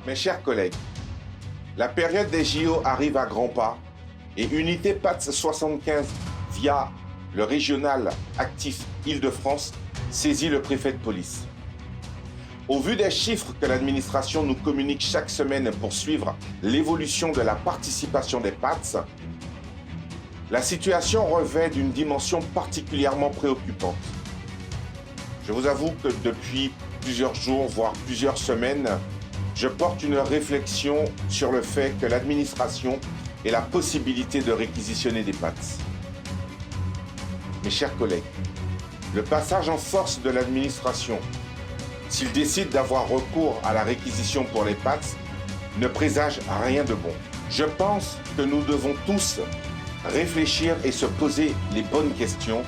Mes chers collègues, la période des JO arrive à grands pas et Unité PATS 75 via le régional actif Île-de-France saisit le préfet de police. Au vu des chiffres que l'administration nous communique chaque semaine pour suivre l'évolution de la participation des PATS, la situation revêt d'une dimension particulièrement préoccupante. Je vous avoue que depuis plusieurs jours, voire plusieurs semaines, je porte une réflexion sur le fait que l'administration ait la possibilité de réquisitionner des PATS. Mes chers collègues, le passage en force de l'administration, s'il décide d'avoir recours à la réquisition pour les PATS, ne présage rien de bon. Je pense que nous devons tous réfléchir et se poser les bonnes questions,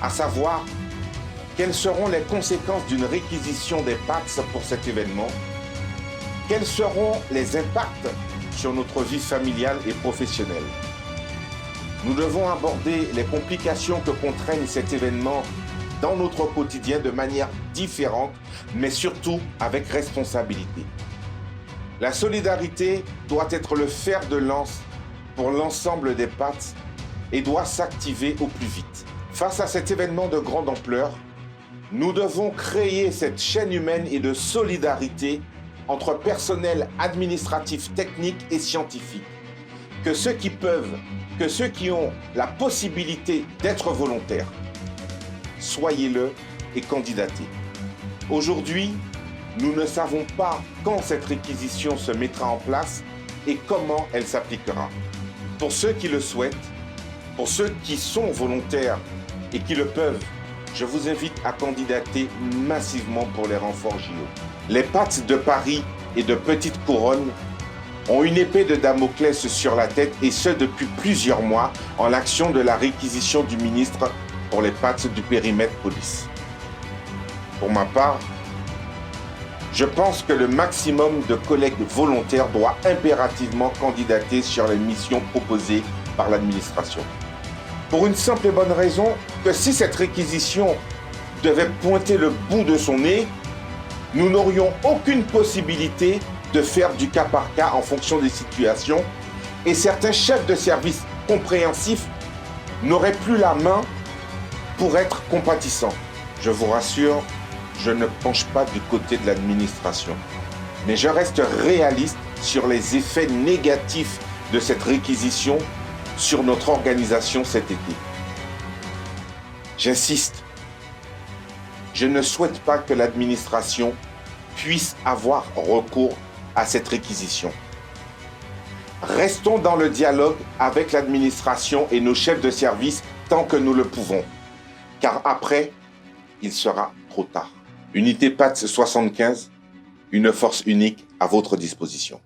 à savoir quelles seront les conséquences d'une réquisition des PATS pour cet événement, quels seront les impacts sur notre vie familiale et professionnelle. Nous devons aborder les complications que contraignent cet événement dans notre quotidien de manière différente, mais surtout avec responsabilité. La solidarité doit être le fer de lance pour l'ensemble des PATS et doit s'activer au plus vite. Face à cet événement de grande ampleur, nous devons créer cette chaîne humaine et de solidarité entre personnel administratif, technique et scientifique. Que ceux qui peuvent, que ceux qui ont la possibilité d'être volontaires, soyez-le et candidatez. Aujourd'hui, nous ne savons pas quand cette réquisition se mettra en place et comment elle s'appliquera. Pour ceux qui le souhaitent, pour ceux qui sont volontaires et qui le peuvent, je vous invite à candidater massivement pour les renforts JO. Les PATS de Paris et de Petite Couronne ont une épée de Damoclès sur la tête et ce depuis plusieurs mois en l'action de la réquisition du ministre pour les PATS du périmètre police. Pour ma part, je pense que le maximum de collègues volontaires doit impérativement candidater sur les missions proposées par l'administration. Pour une simple et bonne raison que si cette réquisition devait pointer le bout de son nez, nous n'aurions aucune possibilité de faire du cas par cas en fonction des situations et certains chefs de service compréhensifs n'auraient plus la main pour être compatissants. Je vous rassure, je ne penche pas du côté de l'administration, mais je reste réaliste sur les effets négatifs de cette réquisition sur notre organisation cet été. J'insiste, je ne souhaite pas que l'administration puisse avoir recours à cette réquisition. Restons dans le dialogue avec l'administration et nos chefs de service tant que nous le pouvons, car après, il sera trop tard. Unité PATS 75, une force unique à votre disposition.